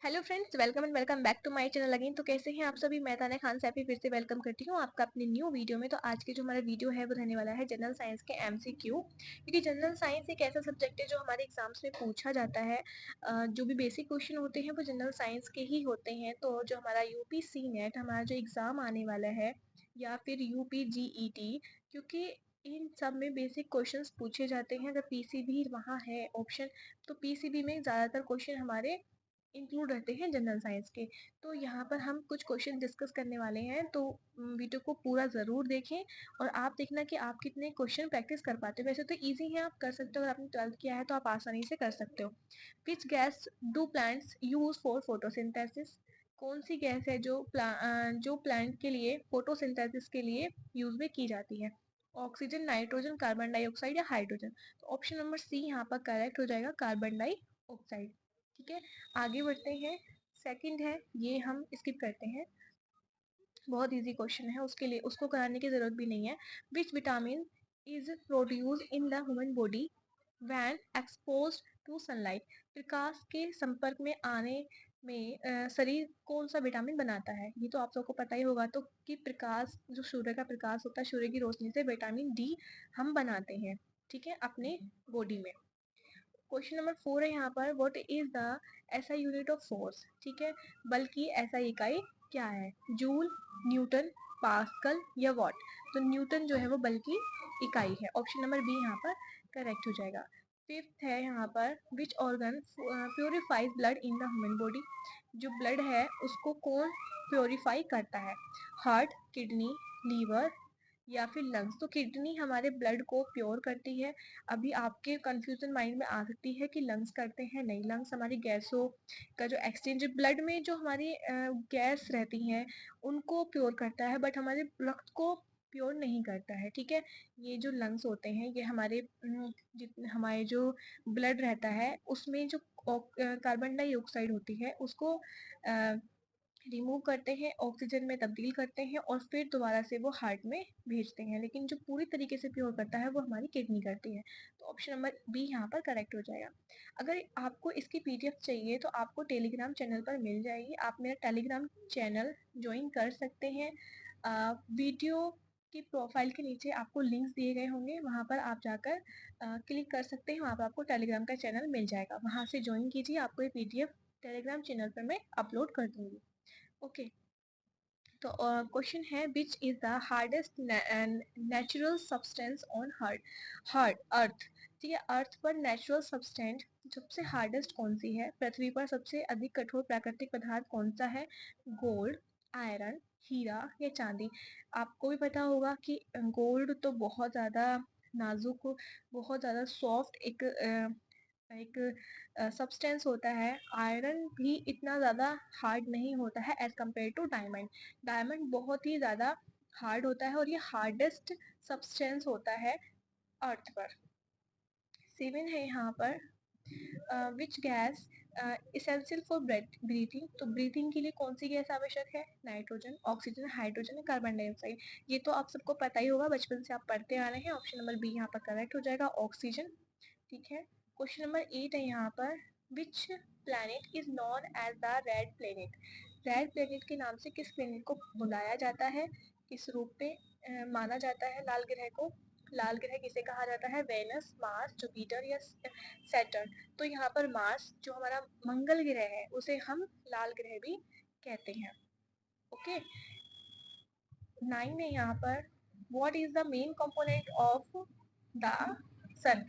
Hello friends, welcome and welcome back to my channel again. तो कैसे हैं आप सभी। मैं तान्या खान सैफी फिर से वेलकम करती हूँ आपका अपनी न्यू वीडियो में। तो आज की जो हमारा वीडियो है वो रहने वाला है जनरल साइंस के एमसीक्यू, क्योंकि जनरल साइंस एक ऐसा सब्जेक्ट है जो हमारे एग्जाम्स में पूछा जाता है। जो भी बेसिक क्वेश्चन होते हैं वो जनरल साइंस के ही होते हैं। तो जो हमारा यूपी नेट हमारा जो एग्जाम आने वाला है, या फिर यूपीजीईटी, क्योंकि इन सब में बेसिक क्वेश्चंस पूछे जाते हैं। अगर पीसीबी वहाँ है ऑप्शन, तो पीसीबी में ज़्यादातर क्वेश्चन हमारे इंक्लूड रहते हैं जनरल साइंस के। तो यहाँ पर हम कुछ क्वेश्चन डिस्कस करने वाले हैं, तो वीडियो को पूरा ज़रूर देखें और आप देखना कि आप कितने क्वेश्चन प्रैक्टिस कर पाते हो। वैसे तो इजी है, आप कर सकते हो। अगर आपने 12th किया है तो आप आसानी से कर सकते हो। Which gas do plants use for photosynthesis? कौन सी गैस है जो प्लांट के लिए फोटोसिंथेसिस के लिए यूज में की जाती है? ऑक्सीजन, नाइट्रोजन, कार्बन डाइऑक्साइड या हाइड्रोजन? तो ऑप्शन नंबर सी यहाँ पर करेक्ट हो जाएगा, कार्बन डाइऑक्साइड। ठीक है, आगे बढ़ते हैं। सेकंड है, ये हम स्किप करते हैं, बहुत इजी क्वेश्चन है, उसके लिए उसको कराने की जरूरत भी नहीं है। Which vitamin is produce in the human body when exposed to sunlight? प्रकाश के संपर्क में आने में शरीर कौन सा विटामिन बनाता है? ये तो आप सबको पता ही होगा। तो कि प्रकाश, जो सूर्य का प्रकाश होता है, सूर्य की रोशनी से विटामिन डी हम बनाते हैं, ठीक है, अपने बॉडी में। क्वेश्चन नंबर 4 है यहाँ पर, व्हाट इज द ऐसा यूनिट ऑफ फोर्स? ठीक है, बल की ऐसा इकाई क्या है? जूल, न्यूटन, पास्कल या वॉट? तो न्यूटन जो है वो बल की इकाई है। ऑप्शन नंबर बी यहाँ पर करेक्ट हो जाएगा। फिफ्थ है यहाँ पर, which organ purifiers blood in the human body? जो ब्लड है उसको कौन प्योरीफाई करता है? हार्ट, किडनी, लीवर या फिर लंग्स? तो किडनी हमारे ब्लड को प्योर करती है। अभी आपके कंफ्यूजन माइंड में आ सकती है कि लंग्स करते हैं, नहीं, लंग्स हमारी गैसों का जो एक्सचेंज, ब्लड में जो हमारी गैस रहती हैं उनको प्योर करता है, बट हमारे रक्त को प्योर नहीं करता है। ठीक है, ये जो लंग्स होते हैं ये हमारे हमारे जो ब्लड रहता है उसमें जो कार्बन डाइऑक्साइड होती है उसको रिमूव करते हैं, ऑक्सीजन में तब्दील करते हैं और फिर दोबारा से वो हार्ट में भेजते हैं। लेकिन जो पूरी तरीके से प्योर करता है वो हमारी किडनी करती है। तो ऑप्शन नंबर बी यहाँ पर करेक्ट हो जाएगा। अगर आपको इसकी पीडीएफ चाहिए तो आपको टेलीग्राम चैनल पर मिल जाएगी। आप मेरा टेलीग्राम चैनल ज्वाइन कर सकते हैं। वीडियो की प्रोफाइल के नीचे आपको लिंक्स दिए गए होंगे, वहाँ पर आप जाकर क्लिक कर सकते हैं। वहाँ पर आपको टेलीग्राम का चैनल मिल जाएगा, वहाँ से ज्वाइन कीजिए। आपको ये पीडीएफ टेलीग्राम चैनल पर मैं अपलोड कर दूंगी। ओके, तो क्वेश्चन है, विच is the hardest natural substance on earth? ठीक है, अर्थ पर नेचुरल सब्सटेंस सबसे हार्डेस्ट कौन सी है? पृथ्वी पर सबसे अधिक कठोर प्राकृतिक पदार्थ कौन सा है? गोल्ड, आयरन, हीरा या चांदी? आपको भी पता होगा कि गोल्ड तो बहुत ज्यादा नाजुक, बहुत ज्यादा सॉफ्ट एक सब्सटेंस होता है। आयरन भी इतना ज़्यादा हार्ड नहीं होता है as compare to diamond. Diamond बहुत ही ज़्यादा हार्ड होता है और ये हार्डेस्ट सब्सटेंस होता है अर्थ पर। 7 है यहाँ पर, which gas essential for breathing? तो ब्रीथिंग के लिए कौन सी गैस आवश्यक है? Nitrogen, oxygen, hydrogen, carbon dioxide? ये तो आप सबको पता ही होगा, बचपन से आप पढ़ते आ रहे हैं। ऑप्शन नंबर बी यहाँ पर करेक्ट हो जाएगा, ऑक्सीजन। ठीक है, क्वेश्चन नंबर 8 है यहाँ पर, which planet is known as the red planet? Red planet के नाम से किस प्लैनेट को बुलाया जाता है, किस रूप में माना जाता है लाल ग्रह को? लाल ग्रह किसे कहा जाता है? वेनस, मार्स, जुपिटर या सैटर्न? तो यहाँ पर मार्स, जो हमारा मंगल ग्रह है, उसे हम लाल ग्रह भी कहते हैं। ओके, 9 है यहाँ पर, what is the main component of the sun?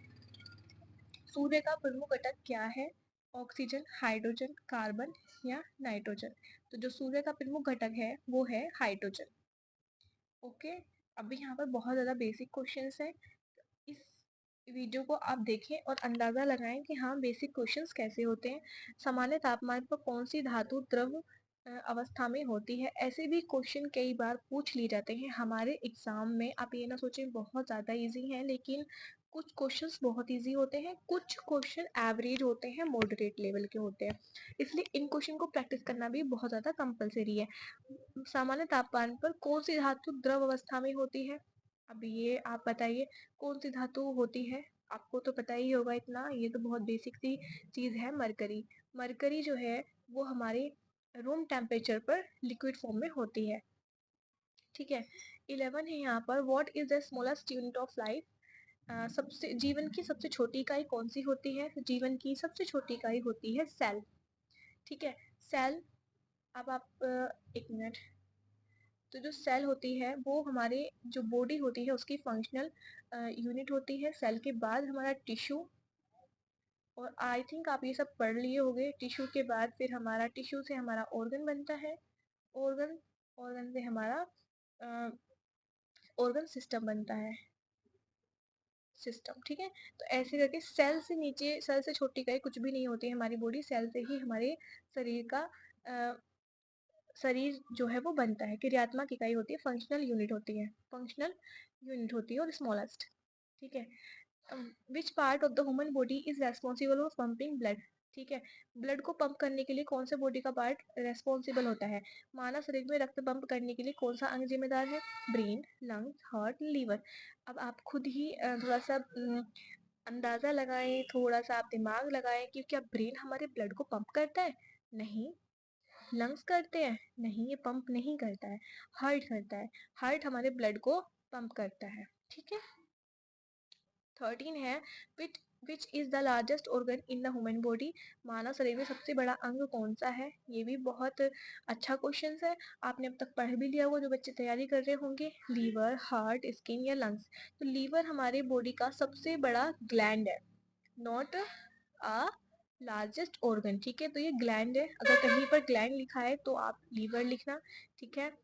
सूर्य का प्रमुख घटक क्या है? ऑक्सीजन, हाइड्रोजन, कार्बन या नाइट्रोजन? तो जो सूर्य का प्रमुख घटक है वो है हाइड्रोजन। ओके, अभी यहाँ पर बहुत ज्यादा बेसिक क्वेश्चंस है। इस वीडियो को आप देखें और अंदाजा लगाएं कि हाँ बेसिक क्वेश्चंस कैसे होते हैं। सामान्य तापमान पर कौन सी धातु द्रव अवस्था में होती है? ऐसे भी क्वेश्चन कई बार पूछ लिए जाते हैं हमारे एग्जाम में। आप ये ना सोचें बहुत ज्यादा इजी है, लेकिन कुछ क्वेश्चंस बहुत इजी होते हैं, कुछ क्वेश्चन एवरेज होते हैं, मॉडरेट लेवल के होते हैं। इसलिए इन क्वेश्चन को प्रैक्टिस करना भी बहुत ज्यादा कंपलसरी है। सामान्य तापमान पर कौन सी धातु द्रव अवस्था में होती है? अब ये आप बताइए कौन सी धातु होती है? आपको तो पता ही होगा इतना, ये तो बहुत बेसिक सी चीज है। मरकरी, मरकरी जो है वो हमारे रूम टेम्परेचर पर लिक्विड फॉर्म में होती है। ठीक है। 11 है यहाँ पर, what is the smallest unit of life? सबसे जीवन की सबसे छोटी इकाई कौन सी होती है? तो जीवन की सबसे छोटी इकाई होती है सेल। ठीक है, सेल। अब आप एक मिनट। तो जो सेल होती है वो हमारे जो बॉडी होती है उसकी फंक्शनल यूनिट होती है। सेल के बाद हमारा टिश्यू, और आई थिंक आप ये सब पढ़ लिए होंगे। टिश्यू के बाद फिर हमारा, टिश्यू से हमारा ऑर्गन बनता है। ऑर्गन, ऑर्गन से हमारा ऑर्गन सिस्टम बनता है। सिस्टम, ठीक है। तो ऐसे करके सेल से नीचे, सेल से छोटी इकाई कुछ भी नहीं होती है हमारी बॉडी। सेल से ही हमारे शरीर का शरीर जो है वो बनता है। क्रियात्मक इकाई होती है, फंक्शनल यूनिट होती है, फंक्शनल यूनिट होती है, और स्मॉलेस्ट। ठीक है। Which part of the human body is responsible for pumping blood? ठीक है, ब्लड को पंप करने के लिए कौन से बॉडी का पार्ट रेस्पॉन्सिबल होता है? मानव शरीर में रक्त पंप करने के लिए कौन सा अंग जिम्मेदार है? Brain, lungs, heart, liver. अब आप खुद ही थोड़ा सा अंदाजा लगाएं, थोड़ा सा आप दिमाग लगाएं कि क्या ब्रेन हमारे ब्लड को पंप करता है? नहीं। लंग्स करते हैं? नहीं, ये पंप नहीं करता है, हार्ट करता है। हार्ट हमारे ब्लड को पंप करता है। ठीक है। 13 है, which which is the largest organ in the human body? मानव शरीर में सबसे बड़ा अंग कौन सा है? ये भी बहुत अच्छा क्वेश्चन है, आपने अब तक पढ़ भी लिया होगा जो बच्चे तैयारी कर रहे होंगे। लीवर, हार्ट, स्किन या लंग्स? तो लीवर हमारे बॉडी का सबसे बड़ा ग्लैंड है, नॉट अ लार्जेस्ट ऑर्गन। ठीक है, तो ये ग्लैंड है। अगर कहीं पर ग्लैंड लिखा है तो आप लीवर लिखना। ठीक है।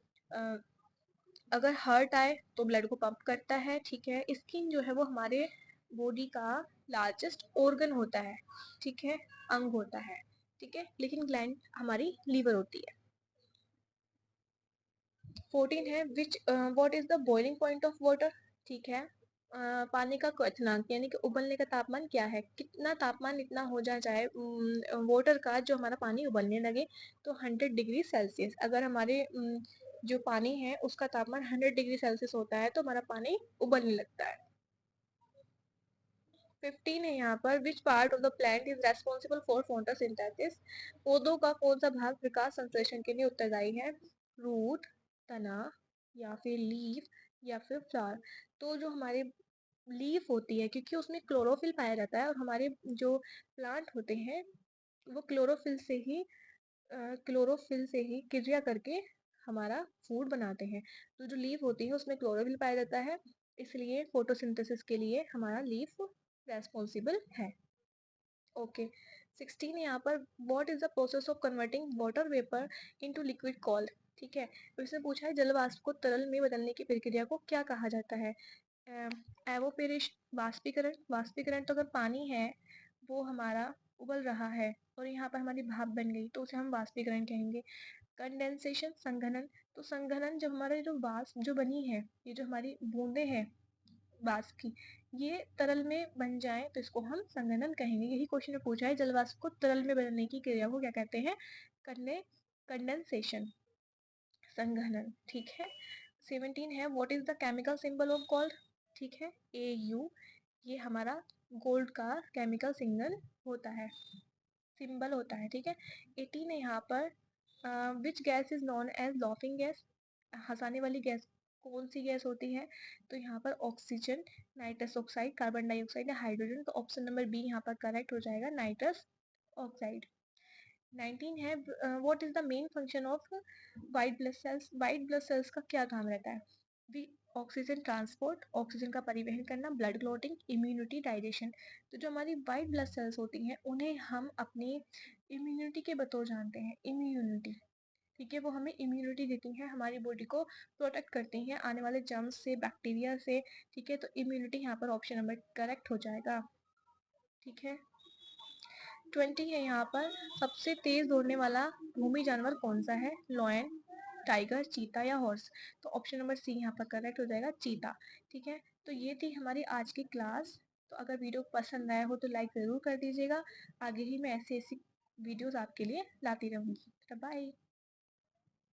अगर हार्ट आए तो ब्लड को पंप करता है। ठीक है। स्किन जो है वो हमारे बॉडी का लार्जेस्ट ऑर्गन होता है। ठीक है, अंग होता है। ठीक है, लेकिन ग्लैंड हमारी लीवर होती है। 14 है, विच what is the boiling point of water? ठीक है। पानी का क्वथनांक यानी कि उबलने का तापमान क्या है? कितना तापमान इतना हो जाए वाटर का, जो हमारा पानी उबलने लगे? तो 100 डिग्री सेल्सियस। अगर हमारे जो पानी है उसका तापमान 100 डिग्री सेल्सियस होता है तो हमारा पानी उबलने लगता है। 15 है यहाँ पर, which part of the plant is responsible for photosynthesis? पौधों का कौन सा भाग विकास संश्लेषण के लिए उत्तरदायी है? रूट, तना, या फिर लीफ, या फिर फ्लावर? तो जो हमारे लीफ होती है, क्योंकि उसमें क्लोरोफिल पाया जाता है, और हमारे जो प्लांट होते हैं वो क्लोरोफिल से ही क्रिया करके हमारा फूड बनाते हैं। तो जो लीफ होती है उसमें क्लोरोफिल पाया जाता है, इसलिए फोटोसिंथेसिस के लिए हमारा लीफ रेस्पॉन्सिबल है। ओके। 16 यहाँ पर, what is the process of converting water vapour into liquid called? ठीक है, तो इसमें पूछा है जल वाष्प को तरल में बदलने की प्रक्रिया को क्या कहा जाता है? एवोपेरेशन, वाष्पीकरण। वाष्पीकरण तो अगर पानी है वो हमारा उबल रहा है और यहाँ पर हमारी भाप बन गई तो उसे हम वाष्पीकरण कहेंगे। कंडेंसेशन, संघनन। तो संघनन जब हमारा जो वाष्प जो बनी है, ये जो हमारी बूंदे हैं वाष्प की, ये तरल में बन जाए तो इसको हम संघनन कहेंगे। यही क्वेश्चन में पूछा है, जल वाष्प को तरल में बदलने की क्रिया को क्या कहते हैं? कंडेंसेशन, संघनन। ठीक है। 17 है, what is the chemical symbol of gold? ठीक है, AU। ये हमारा गोल्ड का केमिकल सिग्नल होता है, सिंबल होता है। ठीक है। 18 है यहाँ पर, which gas is known as laughing gas? हंसाने वाली गैस कौन सी गैस होती है? तो यहाँ पर oxygen, nitrous oxide, carbon dioxide या हाइड्रोजन। तो ऑप्शन नंबर बी यहाँ पर करेक्ट हो जाएगा, नाइट्रस ऑक्साइड। 19 है, what is the main function of white blood cells? White blood cells का क्या काम रहता है? ऑक्सीजन ट्रांसपोर्ट, ऑक्सीजन का परिवहन करना, ब्लड क्लॉटिंग, इम्यूनिटी, डाइजेशन। तो जो हमारी वाइट ब्लड सेल्स होती हैं उन्हें हम अपनी इम्यूनिटी के बतौर जानते हैं, इम्यूनिटी। ठीक है, वो हमें इम्यूनिटी देती हैं, हमारी बॉडी को प्रोटेक्ट करती हैं आने वाले जर्म्स से, बैक्टीरिया से। ठीक है, तो इम्यूनिटी यहाँ पर ऑप्शन नंबर करेक्ट हो जाएगा। ठीक है। 20 है यहाँ पर, सबसे तेज दौड़ने वाला भूमि जानवर कौन सा है? लॉयन, टाइगर, चीता या हॉर्स? तो ऑप्शन नंबर सी यहाँ पर करेक्ट हो जाएगा, चीता। ठीक है, तो ये थी हमारी आज की क्लास। तो अगर वीडियो पसंद आया हो तो लाइक ज़रूर कर दीजिएगा। आगे ही मैं ऐसी ऐसी वीडियोस आपके लिए लाती रहूँगी। बाय।